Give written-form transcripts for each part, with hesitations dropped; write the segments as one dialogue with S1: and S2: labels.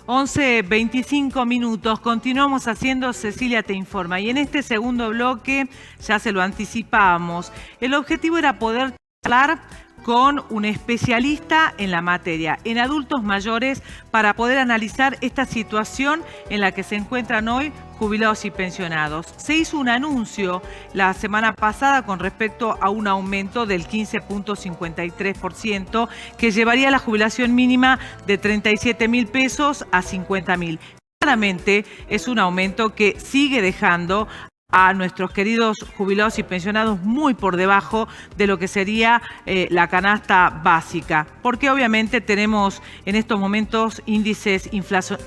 S1: 11:25. Continuamos haciendo Cecilia Te Informa. Y en este segundo bloque, ya se lo anticipábamos, el objetivo era poder hablar con un especialista en la materia, en adultos mayores, para poder analizar esta situación en la que se encuentran hoy jubilados y pensionados. Se hizo un anuncio la semana pasada con respecto a un aumento del 15.53% que llevaría la jubilación mínima de 37.000 pesos a 50.000. Claramente es un aumento que sigue dejando a nuestros queridos jubilados y pensionados muy por debajo de lo que sería la canasta básica, porque obviamente tenemos en estos momentos índices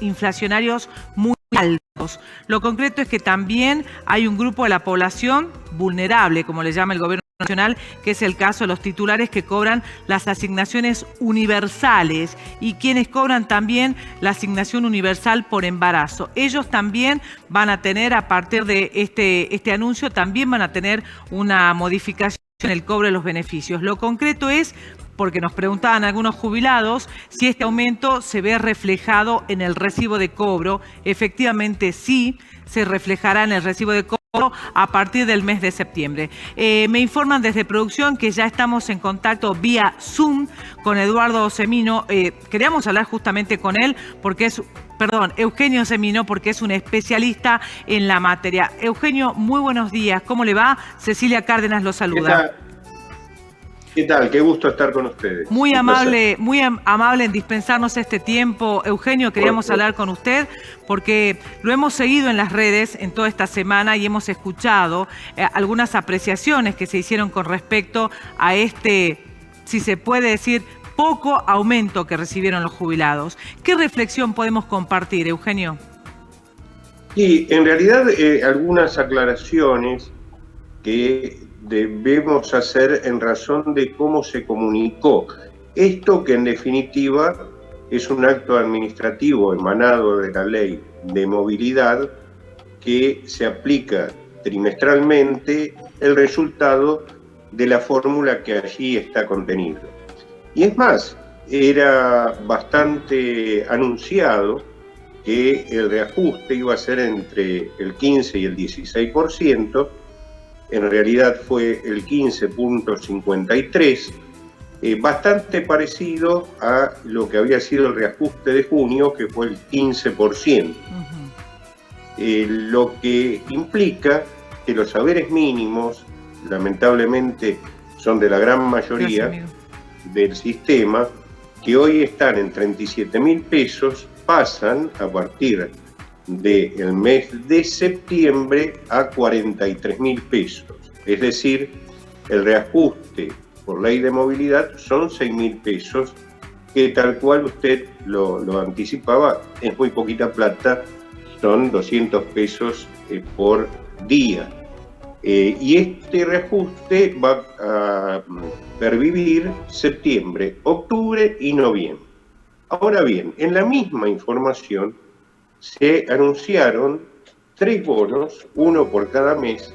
S1: inflacionarios muy altos. Lo concreto es que también hay un grupo de la población vulnerable, como le llama el gobierno nacional, que es el caso de los titulares que cobran las asignaciones universales y quienes cobran también la asignación universal por embarazo. Ellos también van a tener, a partir de este anuncio, también van a tener una modificación en el cobro de los beneficios. Lo concreto es, porque nos preguntaban algunos jubilados, si este aumento se ve reflejado en el recibo de cobro. Efectivamente sí, se reflejará en el recibo de cobro a partir del mes de septiembre. Me informan desde producción que ya estamos en contacto vía Zoom con Eduardo Semino. Queríamos hablar justamente con él porque es... Perdón, Eugenio Semino, porque es un especialista en la materia. Eugenio, muy buenos días. ¿Cómo le va? Cecilia Cárdenas lo saluda.
S2: ¿Qué tal? Qué gusto estar con ustedes.
S1: Muy amable en dispensarnos este tiempo. Eugenio, queríamos hablar con usted porque lo hemos seguido en las redes en toda esta semana y hemos escuchado algunas apreciaciones que se hicieron con respecto a este, si se puede decir, poco aumento que recibieron los jubilados. ¿Qué reflexión podemos compartir, Eugenio?
S2: Sí, en realidad algunas aclaraciones que debemos hacer en razón de cómo se comunicó. Esto que en definitiva es un acto administrativo emanado de la ley de movilidad que se aplica trimestralmente el resultado de la fórmula que allí está contenido. Y es más, era bastante anunciado que el reajuste iba a ser entre el 15 y el 16%, en realidad fue el 15.53%, bastante parecido a lo que había sido el reajuste de junio, que fue el 15%. Lo que implica que los haberes mínimos, lamentablemente, son de la gran mayoría del sistema, que hoy están en 37.000 pesos, pasan a partir del mes de septiembre a 43.000 pesos. Es decir, el reajuste por ley de movilidad son 6.000 pesos, que tal cual usted lo anticipaba, es muy poquita plata, son 200 pesos por día. Y este reajuste va a pervivir septiembre, octubre y noviembre. Ahora bien, en la misma información se anunciaron 3 bonos, uno por cada mes,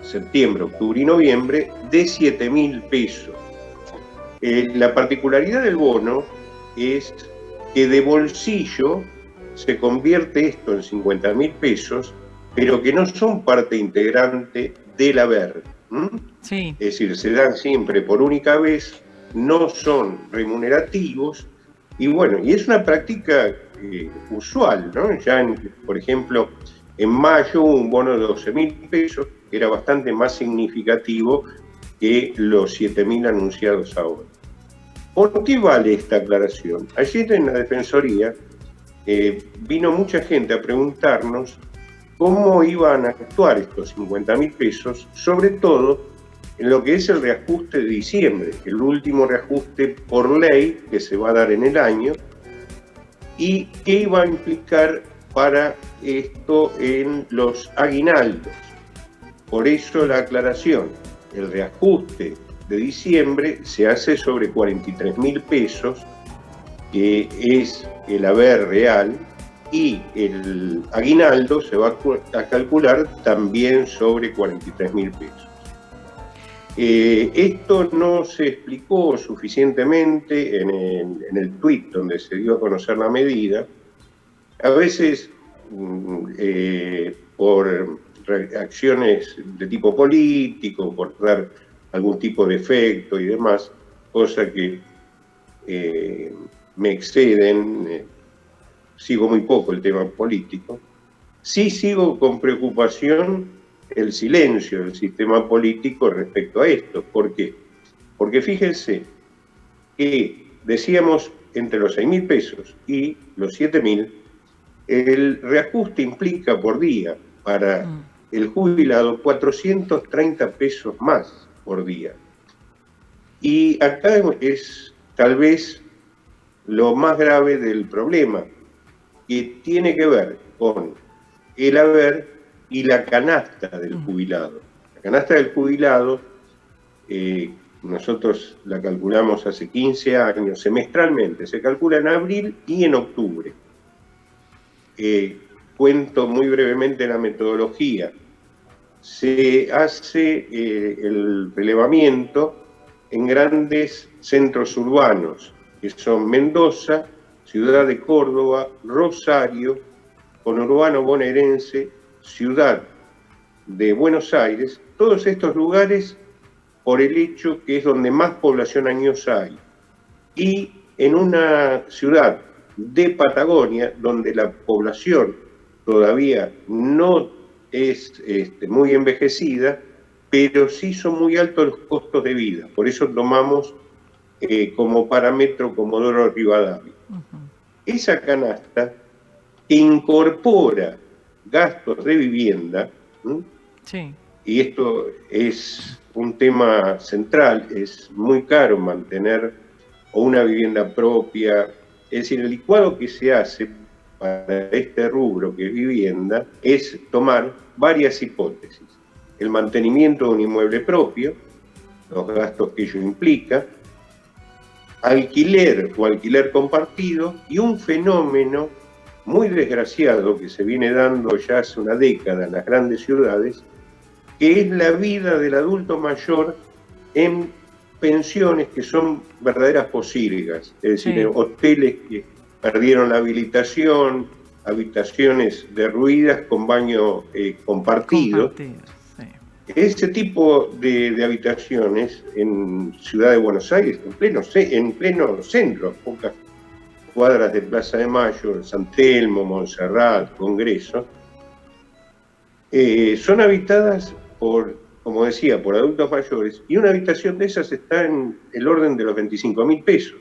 S2: septiembre, octubre y noviembre, de 7.000 pesos. La particularidad del bono es que de bolsillo se convierte esto en 50.000 pesos, pero que no son parte integrante del haber. Sí. Es decir, se dan siempre por única vez, no son remunerativos, y bueno, y es una práctica usual, ¿no? Ya, por ejemplo, en mayo hubo un bono de 12.000 pesos, que era bastante más significativo que los 7.000 anunciados ahora. ¿Por qué vale esta aclaración? Ayer en la Defensoría vino mucha gente a preguntarnos cómo iban a actuar estos 50.000 pesos, sobre todo en lo que es el reajuste de diciembre, el último reajuste por ley que se va a dar en el año, y qué iba a implicar para esto en los aguinaldos. Por eso la aclaración, el reajuste de diciembre se hace sobre 43.000 pesos, que es el haber real, y el aguinaldo se va a calcular también sobre 43.000 pesos. Esto no se explicó suficientemente en el tuit donde se dio a conocer la medida, A veces por reacciones de tipo político, por dar algún tipo de efecto y demás, cosa que me exceden, sigo muy poco el tema político. Sí sigo con preocupación el silencio del sistema político respecto a esto. ¿Por qué? Porque fíjense que decíamos entre los 6.000 pesos y los 7.000, el reajuste implica por día para el jubilado 430 pesos más por día. Y acá es tal vez lo más grave del problema, que tiene que ver con el haber y la canasta del jubilado. La canasta del jubilado, nosotros la calculamos hace 15 años, semestralmente, se calcula en abril y en octubre. Cuento muy brevemente la metodología. Se hace el relevamiento en grandes centros urbanos, que son Mendoza, Ciudad de Córdoba, Rosario, conurbano bonaerense, Ciudad de Buenos Aires, todos estos lugares por el hecho que es donde más población añosa hay. Y en una ciudad de Patagonia, donde la población todavía no es muy envejecida, pero sí son muy altos los costos de vida. Por eso tomamos como parámetro Comodoro Rivadavia. Esa canasta que incorpora gastos de vivienda,
S1: sí,
S2: y esto es un tema central, es muy caro mantener una vivienda propia, es decir, el licuado que se hace para este rubro que es vivienda es tomar varias hipótesis. El mantenimiento de un inmueble propio, los gastos que ello implica, alquiler o alquiler compartido y un fenómeno muy desgraciado que se viene dando ya hace una década en las grandes ciudades, que es la vida del adulto mayor en pensiones que son verdaderas posilgas, es decir, hoteles que perdieron la habilitación, habitaciones derruidas con baño compartido. Ese tipo de habitaciones en Ciudad de Buenos Aires, en pleno centro, pocas cuadras de Plaza de Mayo, San Telmo, Montserrat, Congreso, son habitadas por, como decía, por adultos mayores, y una habitación de esas está en el orden de los 25.000 pesos,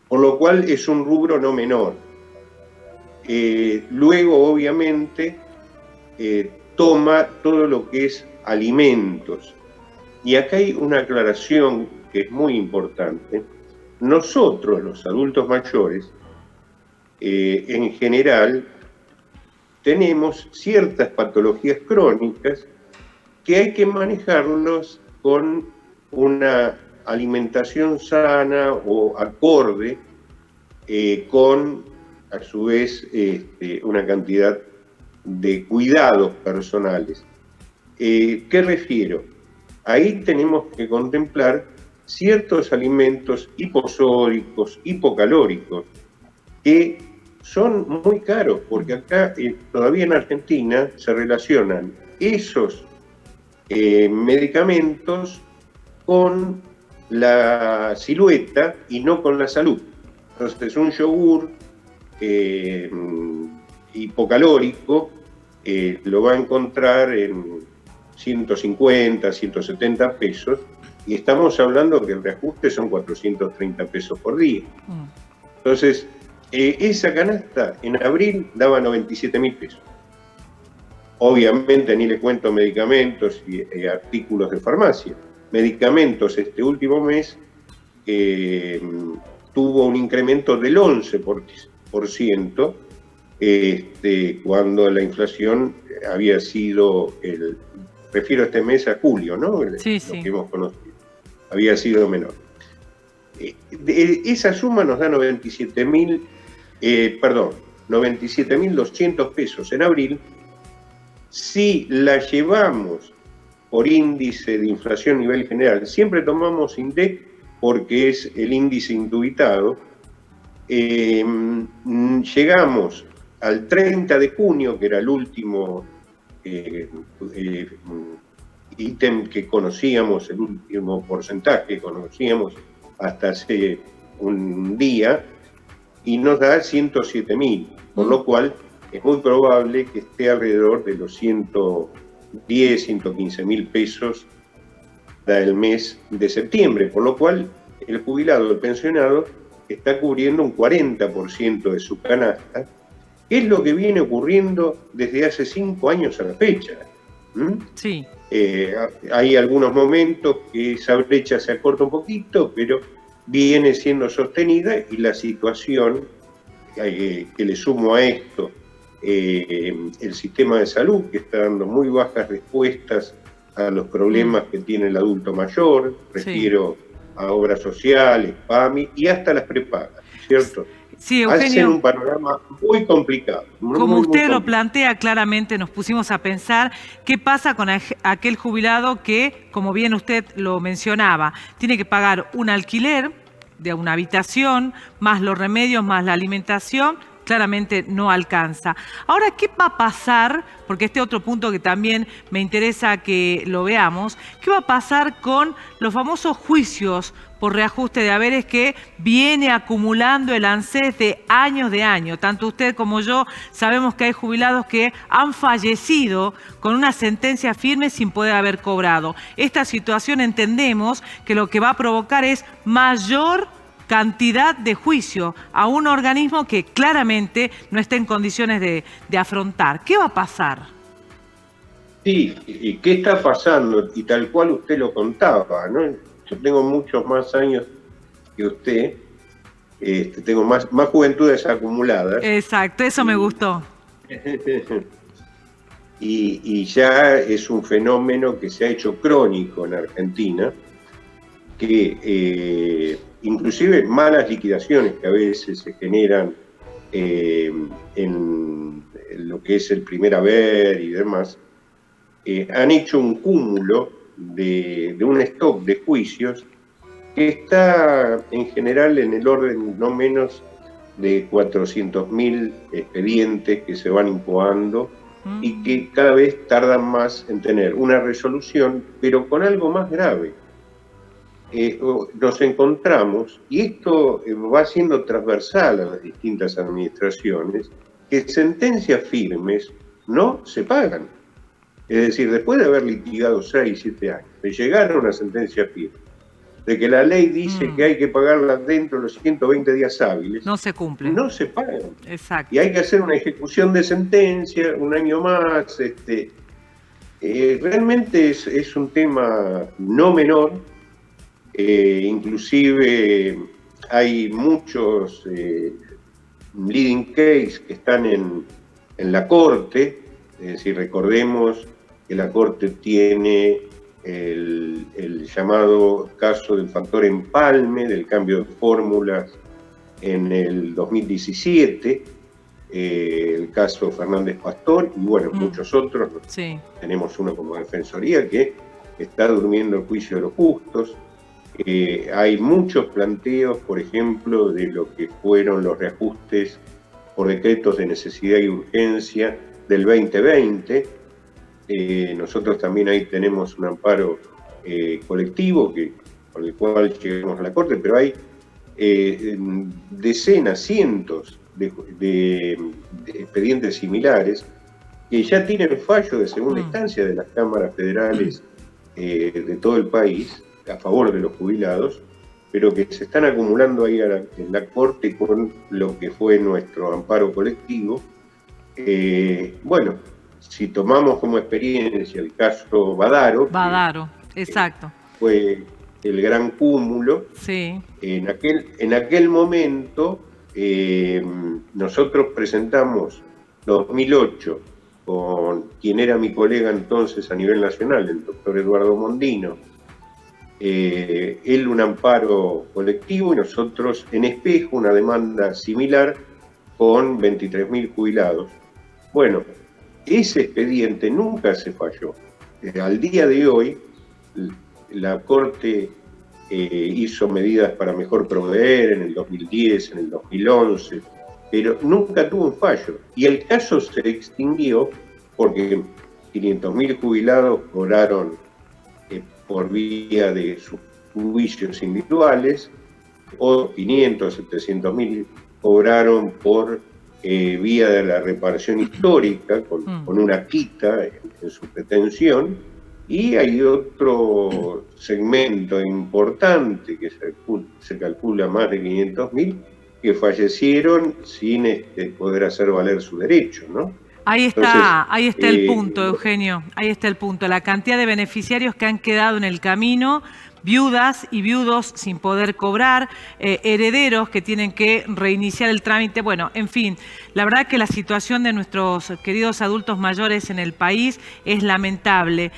S2: por lo cual es un rubro no menor. Luego, obviamente, toma todo lo que es alimentos. Y acá hay una aclaración que es muy importante. Nosotros, los adultos mayores, en general, tenemos ciertas patologías crónicas que hay que manejarlos con una alimentación sana o acorde con, a su vez, una cantidad de cuidados personales. ¿Qué refiero? Ahí tenemos que contemplar ciertos alimentos hiposódicos, hipocalóricos, que son muy caros, porque acá todavía en Argentina se relacionan esos medicamentos con la silueta y no con la salud. Entonces un yogur hipocalórico lo va a encontrar en 150, 170 pesos, y estamos hablando que el reajuste son 430 pesos por día. Entonces, esa canasta en abril daba 97.000 pesos. Obviamente ni le cuento medicamentos y artículos de farmacia. Medicamentos este último mes tuvo un incremento del 11%, cuando la inflación había sido, refiero a este mes a julio, ¿no?
S1: Sí.
S2: Lo que hemos conocido, había sido menor. Esa suma nos da 97.200 pesos en abril. Si la llevamos por índice de inflación a nivel general, siempre tomamos INDEC porque es el índice indubitado, Llegamos al 30 de junio, que era el último ítem que conocíamos, el último porcentaje que conocíamos hasta hace un día, y nos da 107.000, por lo cual es muy probable que esté alrededor de los 110, 115.000 pesos del mes de septiembre, por lo cual el jubilado, el pensionado, está cubriendo un 40% de su canasta, que es lo que viene ocurriendo desde hace 5 años a la fecha.
S1: Sí.
S2: Hay algunos momentos que esa brecha se acorta un poquito, pero viene siendo sostenida, y la situación, que le sumo a esto, el sistema de salud, que está dando muy bajas respuestas a los problemas que tiene el adulto mayor, refiero a obras sociales, PAMI y hasta las prepagas, ¿cierto?
S1: Sí, Eugenio,
S2: hacen un panorama muy complicado.
S1: Como usted lo plantea claramente, nos pusimos a pensar qué pasa con aquel jubilado que, como bien usted lo mencionaba, tiene que pagar un alquiler de una habitación, más los remedios, más la alimentación, claramente no alcanza. Ahora, ¿qué va a pasar? Porque este otro punto que también me interesa que lo veamos, ¿qué va a pasar con los famosos juicios por reajuste de haberes que viene acumulando el ANSES de año? Tanto usted como yo sabemos que hay jubilados que han fallecido con una sentencia firme sin poder haber cobrado. Esta situación entendemos que lo que va a provocar es mayor cantidad de juicio a un organismo que claramente no está en condiciones de afrontar. ¿Qué va a pasar?
S2: Sí, ¿y qué está pasando? Y tal cual usted lo contaba, ¿no? Yo tengo muchos más años que usted, tengo más juventudes acumuladas.
S1: Exacto, eso me gustó.
S2: Y ya es un fenómeno que se ha hecho crónico en Argentina, que inclusive malas liquidaciones que a veces se generan en lo que es el primer haber y demás, han hecho un cúmulo de un stock de juicios que está en general en el orden no menos de 400.000 expedientes que se van incoando y que cada vez tardan más en tener una resolución, pero con algo más grave. Nos encontramos, y esto va siendo transversal a las distintas administraciones, que sentencias firmes no se pagan. Es decir, después de haber litigado 6, 7 años, de llegar a una sentencia firme, de que la ley dice que hay que pagarla dentro de los 120 días hábiles,
S1: no se cumple.
S2: No se pagan.
S1: Exacto.
S2: Y hay que hacer una ejecución de sentencia, un año más. Realmente es un tema no menor. Inclusive hay muchos leading case que están en la Corte. Es decir, recordemos que la Corte tiene el llamado caso del factor empalme, del cambio de fórmulas en el 2017, el caso Fernández Pastor y bueno, muchos otros.
S1: Sí.
S2: Tenemos uno como Defensoría que está durmiendo el juicio de los justos. Hay muchos planteos, por ejemplo, de lo que fueron los reajustes por decretos de necesidad y urgencia del 2020. Nosotros también ahí tenemos un amparo colectivo con el cual llegamos a la Corte, pero hay decenas, cientos de expedientes similares que ya tienen fallo de segunda instancia de las cámaras federales de todo el país a favor de los jubilados, pero que se están acumulando ahí en la Corte con lo que fue nuestro amparo colectivo. Bueno, si tomamos como experiencia el caso Badaro,
S1: exacto,
S2: fue el gran cúmulo.
S1: Sí.
S2: En aquel momento nosotros presentamos 2008 con quien era mi colega entonces a nivel nacional, el doctor Eduardo Mondino, él un amparo colectivo y nosotros en Espejo una demanda similar con 23.000 jubilados. Bueno, ese expediente nunca se falló. Al día de hoy, la Corte hizo medidas para mejor proveer en el 2010, en el 2011, pero nunca tuvo un fallo. Y el caso se extinguió porque 500.000 jubilados cobraron por vía de sus juicios individuales, o 500, 700.000 cobraron por vía de la reparación histórica, con una quita en su pretensión, y hay otro segmento importante, que se calcula más de 500.000, que fallecieron sin poder hacer valer su derecho, ¿no?
S1: Ahí está el punto, Eugenio, ahí está el punto. La cantidad de beneficiarios que han quedado en el camino, viudas y viudos sin poder cobrar, herederos que tienen que reiniciar el trámite. Bueno, en fin, la verdad que la situación de nuestros queridos adultos mayores en el país es lamentable.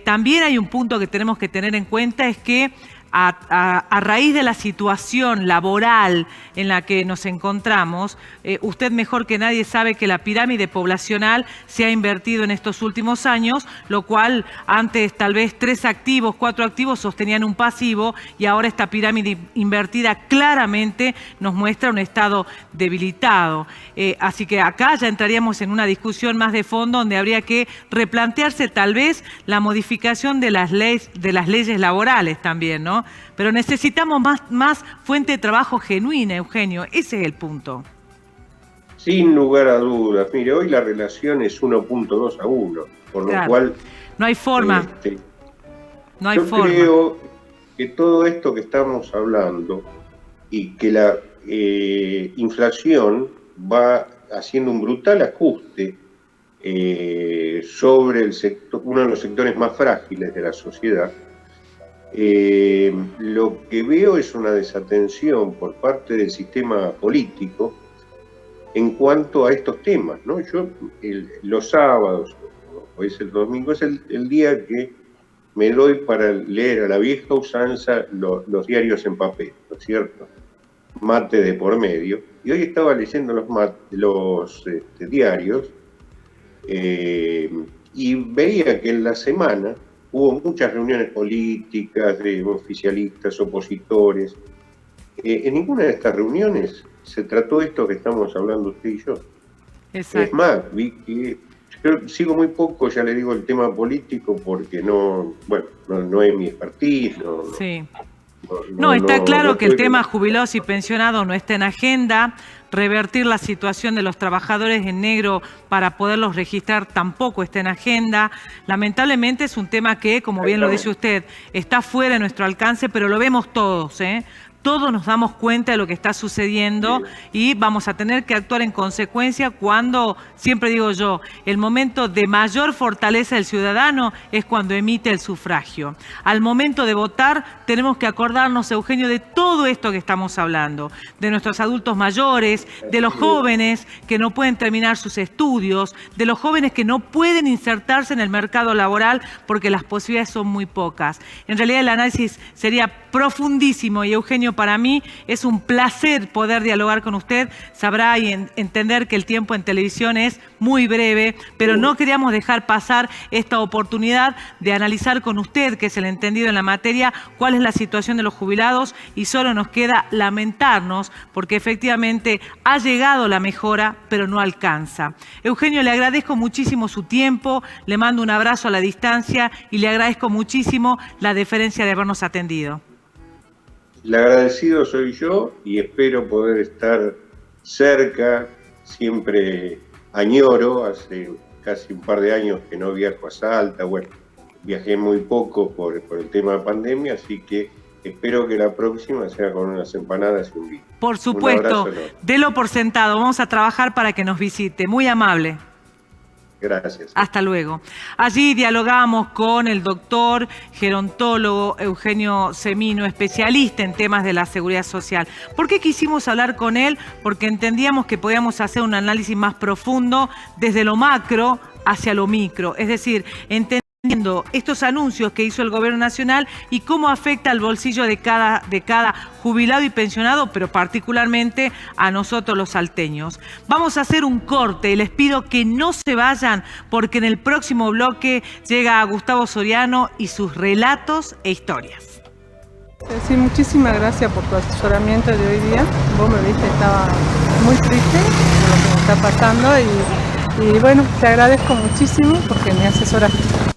S1: También hay un punto que tenemos que tener en cuenta, es que a raíz de la situación laboral en la que nos encontramos, usted mejor que nadie sabe que la pirámide poblacional se ha invertido en estos últimos años, lo cual antes tal vez 3 activos, 4 activos sostenían un pasivo, y ahora esta pirámide invertida claramente nos muestra un estado debilitado. Así que acá ya entraríamos en una discusión más de fondo, donde habría que replantearse tal vez la modificación de las leyes laborales también, ¿no? Pero necesitamos más fuente de trabajo genuina, Eugenio. Ese es el punto.
S2: Sin lugar a dudas. Mire, hoy la relación es 1.2 a 1, por lo cual...
S1: No hay forma. No hay forma.
S2: Yo creo que todo esto que estamos hablando, y que la inflación va haciendo un brutal ajuste sobre el sector, uno de los sectores más frágiles de la sociedad, lo que veo es una desatención por parte del sistema político en cuanto a estos temas, ¿no? Yo los sábados, hoy es el domingo, es el día que me doy para leer a la vieja usanza los diarios en papel, ¿no es cierto? Mate de por medio. Y hoy estaba leyendo los diarios y veía que en la semana hubo muchas reuniones políticas de oficialistas, opositores. En ninguna de estas reuniones se trató esto que estamos hablando usted y yo. Exacto. Es más, vi que yo sigo muy poco, ya le digo, el tema político, porque no es mi expertise.
S1: Está claro que el tema jubilados y pensionados no está en agenda. Revertir la situación de los trabajadores en negro para poderlos registrar tampoco está en agenda. Lamentablemente es un tema que, como bien lo dice usted, está fuera de nuestro alcance, pero lo vemos todos, ¿eh? Todos nos damos cuenta de lo que está sucediendo y vamos a tener que actuar en consecuencia cuando, siempre digo yo, el momento de mayor fortaleza del ciudadano es cuando emite el sufragio. Al momento de votar tenemos que acordarnos, Eugenio, de todo esto que estamos hablando, de nuestros adultos mayores, de los jóvenes que no pueden terminar sus estudios, de los jóvenes que no pueden insertarse en el mercado laboral porque las posibilidades son muy pocas. En realidad el análisis sería profundísimo y, Eugenio, para mí es un placer poder dialogar con usted. Sabrá y entender que el tiempo en televisión es muy breve, pero no queríamos dejar pasar esta oportunidad de analizar con usted, que es el entendido en la materia, cuál es la situación de los jubilados, y solo nos queda lamentarnos porque efectivamente ha llegado la mejora, pero no alcanza. Eugenio, le agradezco muchísimo su tiempo, le mando un abrazo a la distancia y le agradezco muchísimo la deferencia de habernos atendido.
S2: El agradecido soy yo y espero poder estar cerca. Siempre añoro, hace casi un par de años que no viajo a Salta. Bueno, viajé muy poco por el tema de pandemia, así que espero que la próxima sea con unas empanadas y un vino.
S1: Por supuesto, délo por sentado. Vamos a trabajar para que nos visite. Muy amable.
S2: Gracias.
S1: Hasta luego. Allí dialogamos con el doctor gerontólogo Eugenio Semino, especialista en temas de la seguridad social. ¿Por qué quisimos hablar con él? Porque entendíamos que podíamos hacer un análisis más profundo desde lo macro hacia lo micro. Es decir, entendiendo estos anuncios que hizo el gobierno nacional y cómo afecta al bolsillo de cada jubilado y pensionado, pero particularmente a nosotros los salteños. Vamos a hacer un corte y les pido que no se vayan, porque en el próximo bloque llega Gustavo Soriano y sus relatos e historias.
S3: Sí, muchísimas gracias por tu asesoramiento de hoy día. Vos me viste, estaba muy triste por lo que me está pasando y bueno, te agradezco muchísimo porque me asesoraste.